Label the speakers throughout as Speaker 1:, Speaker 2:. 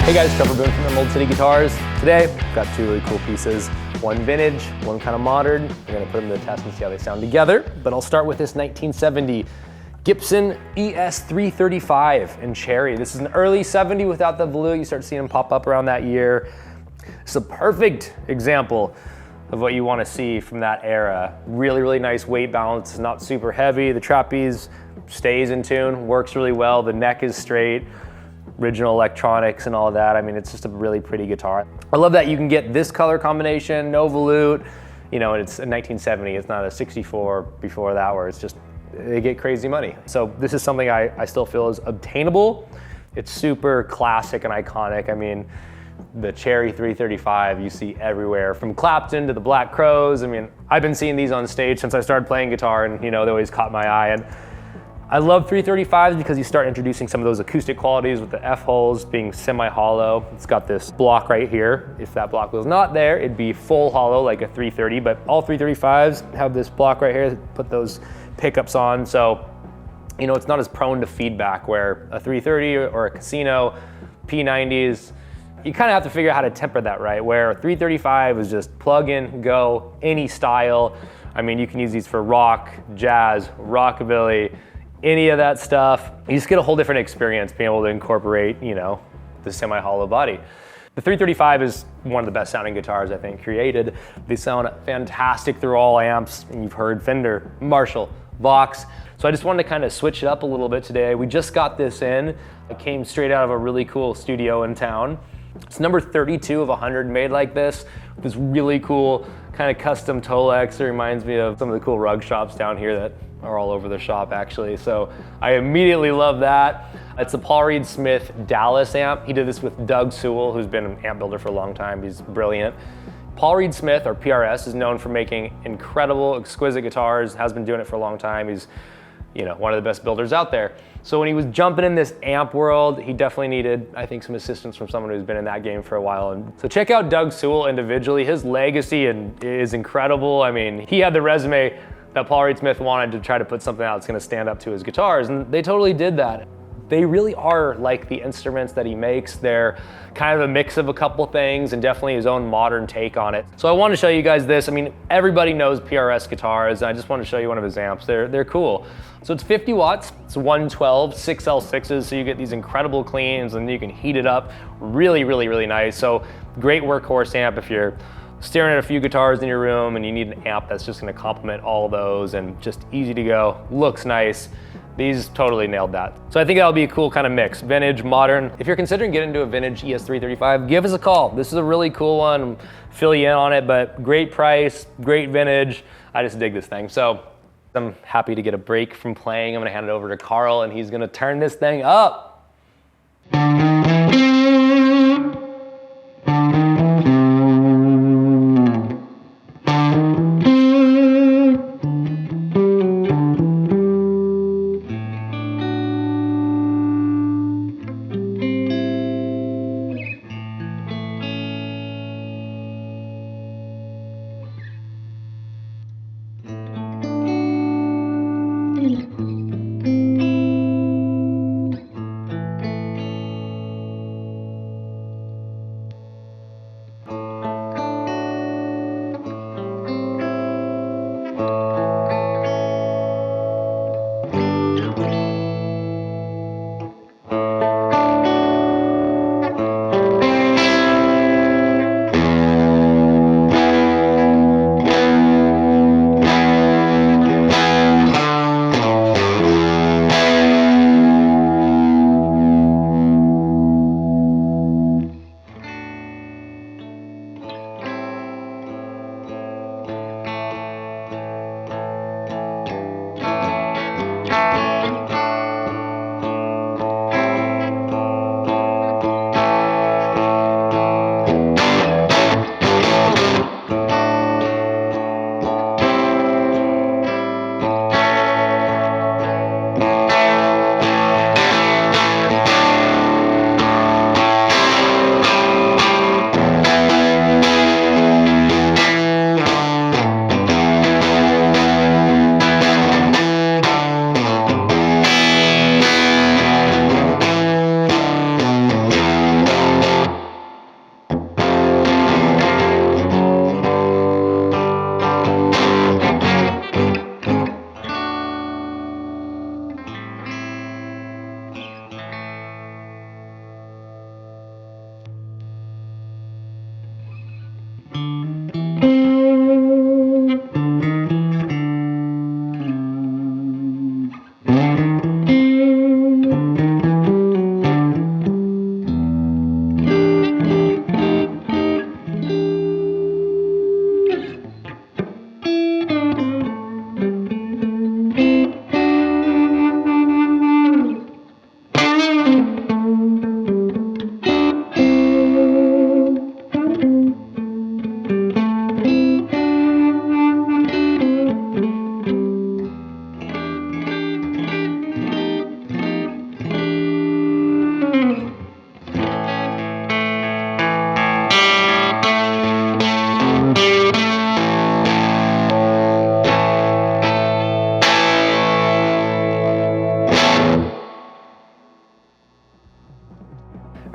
Speaker 1: Hey guys, Trevor from Old City Guitars. Today, I've got two really cool pieces. One vintage, one kind of modern. We're gonna put them to the test and see how they sound together. But I'll start with this 1970 Gibson ES-335 in cherry. This is an early 70 without the volute. You start seeing them pop up around that year. It's a perfect example of what you want to see from that era. Really, really nice weight balance, not super heavy. The trapeze stays in tune, works really well. The neck is straight. Original electronics and all that. I mean, it's just a really pretty guitar. I love that you can get this color combination, no volute, you know, and it's a 1970. It's not a 64 before that where it's just, they get crazy money. So this is something I still feel is obtainable. It's super classic and iconic. I mean, the Cherry 335 you see everywhere, from Clapton to the Black Crowes. I mean, I've been seeing these on stage since I started playing guitar, and you know, they always caught my eye. And I love 335s because you start introducing some of those acoustic qualities with the F-holes being semi-hollow. It's got this block right here. If that block was not there, it'd be full hollow like a 330, but all 335s have this block right here that put those pickups on. So, you know, it's not as prone to feedback where a 330 or a Casino, P90s, you kind of have to figure out how to temper that, right? Where a 335 is just plug in, go, any style. I mean, you can use these for rock, jazz, rockabilly, any of that stuff. You just get a whole different experience being able to incorporate, you know, the semi-hollow body. The 335 is one of the best sounding guitars I think created. They sound fantastic through all amps, and you've heard Fender, Marshall, Vox. So I just wanted to kind of switch it up a little bit today. We just got this in. It came straight out of a really cool studio in town. It's number 32 of 100 made like this, with this really cool kind of custom Tolex. It reminds me of some of the cool rug shops down here that are all over the shop actually. So I immediately love that. It's a Paul Reed Smith Dallas amp. He did this with Doug Sewell, who's been an amp builder for a long time. He's brilliant. Paul Reed Smith, or PRS, is known for making incredible, exquisite guitars, has been doing it for a long time. He's, you know, one of the best builders out there. So when he was jumping in this amp world, he definitely needed, I think, some assistance from someone who's been in that game for a while. And so check out Doug Sewell individually. His legacy is incredible. I mean, he had the resume that Paul Reed Smith wanted to try to put something out that's gonna stand up to his guitars, and they totally did that. They really are like the instruments that he makes. They're kind of a mix of a couple things and definitely his own modern take on it. So I want to show you guys this. I mean, everybody knows PRS guitars, and I just want to show you one of his amps. They're cool. So it's 50 watts, it's 112, 6L6s, so you get these incredible cleans and you can heat it up really, really, really nice. So great workhorse amp if you're staring at a few guitars in your room and you need an amp that's just gonna complement all those and just easy to go, looks nice. These totally nailed that. So I think that'll be a cool kind of mix, vintage, modern. If you're considering getting into a vintage ES-335, give us a call. This is a really cool one, fill you in on it, but great price, great vintage. I just dig this thing. So I'm happy to get a break from playing. I'm gonna hand it over to Karl and he's gonna turn this thing up.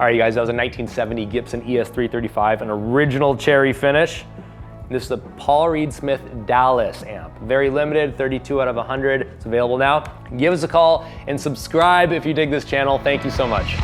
Speaker 1: All right, you guys, that was a 1970 Gibson ES-335, an original cherry finish. This is the Paul Reed Smith Dallas amp. Very limited, 32 out of 100. It's available now. Give us a call and subscribe if you dig this channel. Thank you so much.